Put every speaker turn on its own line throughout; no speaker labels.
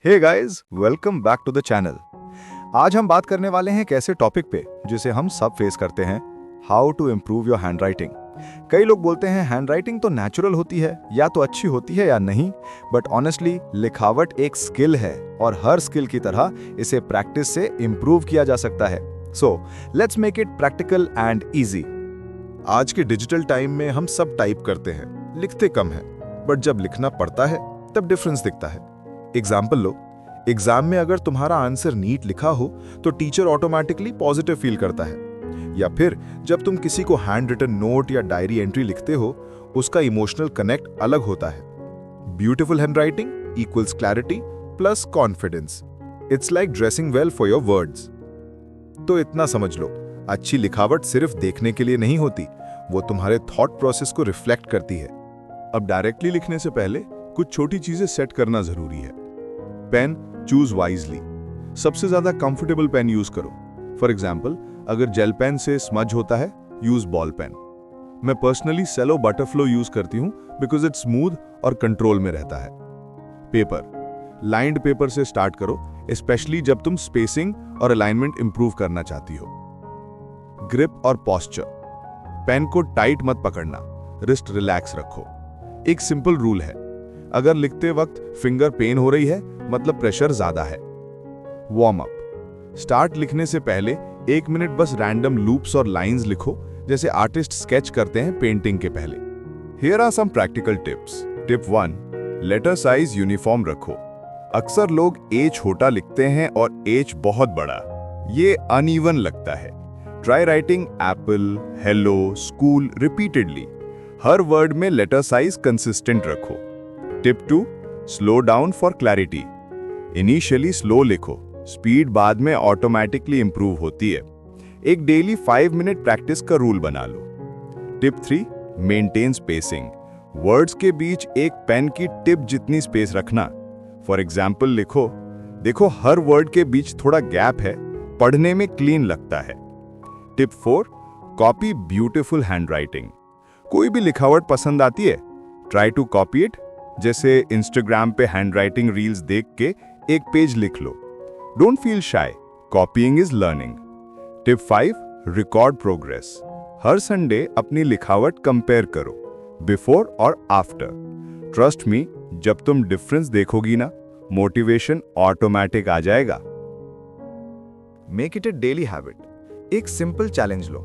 Hey guys, welcome back to the channel. आज हम बात करने वाले हैं एक ऐसे टॉपिक पे जिसे हम सब फेस करते हैं, how to improve your handwriting. कई लोग बोलते हैं हैंडराइटिंग तो नेचुरल होती है, या तो अच्छी होती है या नहीं, बट ऑनेस्टली लिखावट एक स्किल है और हर स्किल की तरह इसे प्रैक्टिस से इम्प्रूव किया जा सकता है। So let's make it practical and easy.
आज के डिजिटल टाइम में हम सब टाइप करते हैं, लिखते कम है, बट जब लिखना पड़ता है तब डिफरेंस दिखता है। एग्जाम्पल लो, एग्जाम में अगर तुम्हारा आंसर नीट लिखा हो तो टीचर ऑटोमेटिकली पॉजिटिव फील करता है, या फिर जब तुम किसी को हैंड रिटन नोट या डायरी एंट्री लिखते हो उसका इमोशनल कनेक्ट अलग होता है। Beautiful handwriting equals clarity plus confidence. It's like dressing well for your words. तो इतना समझ लो, अच्छी लिखावट सिर्फ देखने के लिए नहीं होती, वो तुम्हारे थॉट प्रोसेस को रिफ्लेक्ट करती है। अब डायरेक्टली लिखने से पहले कुछ छोटी चीजें सेट करना जरूरी है। Pen choose wisely. सबसे ज्यादा कंफर्टेबल पेन यूज करो। फॉर एग्जाम्पल, अगर जेल पेन से स्मज होता है, यूज बॉल पेन। मैं पर्सनली सेलो बटरफ्लो यूज करती हूं बिकॉज इट स्मूथ और कंट्रोल में रहता है। पेपर, लाइंड पेपर से स्टार्ट करो, स्पेशली जब तुम स्पेसिंग और अलाइनमेंट इंप्रूव करना चाहती हो। ग्रिप और पॉस्चर, पेन को टाइट मत पकड़ना, रिस्ट रिलैक्स रखो। एक सिंपल रूल है, अगर लिखते वक्त फिंगर पेन हो रही है मतलब प्रेशर ज्यादा है। वार्म अप, स्टार्ट लिखने से पहले 1 मिनट बस रैंडम लूप्स और लाइंस लिखो, जैसे आर्टिस्ट स्केच करते हैं पेंटिंग के पहले। Here are some practical tips. Tip 1, letter size uniform रखो। अक्सर लोग ए छोटा लिखते हैं और एच बहुत बड़ा, ये अनइवन लगता है। Try writing apple, hello, school repeatedly. हर वर्ड में लेटर साइज कंसिस्टेंट रखो। Tip 2, slow down for clarity. Initially slow लिखो, स्पीड बाद में ऑटोमेटिकली इंप्रूव होती है। एक डेली 5 मिनट प्रैक्टिस का रूल बना लो। Tip 3, maintain spacing. वर्ड्स के बीच एक पेन की टिप जितनी स्पेस रखना। फॉर एग्जाम्पल लिखो, देखो हर वर्ड के बीच थोड़ा गैप है, पढ़ने में क्लीन लगता है। Tip 4, copy beautiful handwriting. कोई भी लिखावट पसंद आती है, ट्राई टू कॉपी इट। जैसे इंस्टाग्राम पे हैंडराइटिंग रील्स देख के एक पेज लिख लो। Don't feel shy, copying is learning. Tip 5, record progress. हर संडे अपनी लिखावट कंपेयर करो, बिफोर और आफ्टर। ट्रस्ट मी, जब तुम डिफरेंस देखोगी ना, मोटिवेशन ऑटोमेटिक आ जाएगा।
Make it a daily habit. एक सिंपल चैलेंज लो,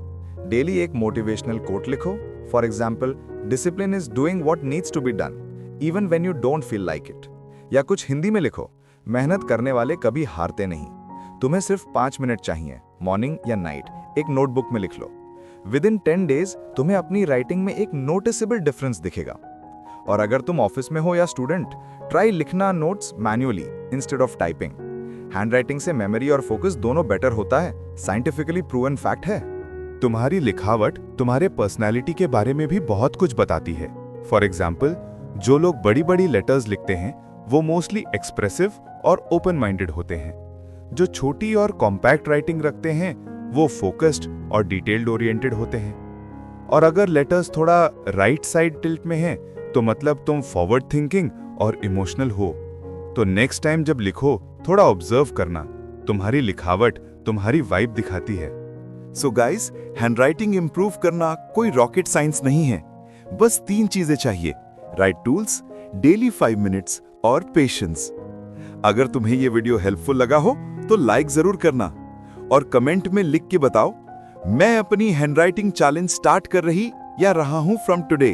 डेली एक मोटिवेशनल कोट लिखो। For example, discipline is doing what needs to be done even when you don't feel like it. या कुछ हिंदी में लिखो, मेहनत करने वाले कभी हारते नहीं, तुम्हें सिर्फ 5 मिनट चाहिए, मॉर्निंग या नाइट। एक नोटबुक में लिख लो। विद इन 10 डेज तुम्हें अपनी राइटिंग में एक नोटिसेबल डिफरेंस दिखेगा। और अगर तुम ऑफिस में हो या स्टूडेंट, ट्राई लिखना notes manually instead of typing. Handwriting से मेमोरी और फोकस दोनों बेटर होता है, साइंटिफिकली प्रूवन फैक्ट है।
तुम्हारी लिखावट तुम्हारे पर्सनैलिटी के बारे में भी बहुत कुछ बताती है। फॉर एग्जाम्पल, जो लोग बड़ी बड़ी लेटर्स लिखते हैं वो मोस्टली एक्सप्रेसिव और ओपन माइंडेड होते हैं। जो छोटी और कॉम्पैक्ट राइटिंग रखते हैं वो फोकस्ड और डिटेल्ड ओरिएंटेड होते हैं। और अगर लेटर्स थोड़ा राइट साइड टिल्ट में हैं तो मतलब तुम फॉरवर्ड थिंकिंग और इमोशनल हो। तो नेक्स्ट टाइम जब लिखो थोड़ा ऑब्जर्व करना, तुम्हारी लिखावट तुम्हारी वाइब दिखाती है।
सो गाइस, हैंडराइटिंग इंप्रूव करना कोई रॉकेट साइंस नहीं है, बस 3 चीजें चाहिए, राइट टूल्स, डेली 5 मिनट्स और पेशेंस। अगर तुम्हें यह वीडियो हेल्पफुल लगा हो तो लाइक जरूर करना और कमेंट में लिख के बताओ, मैं अपनी हैंडराइटिंग चैलेंज स्टार्ट कर रही या रहा हूं फ्रॉम टुडे।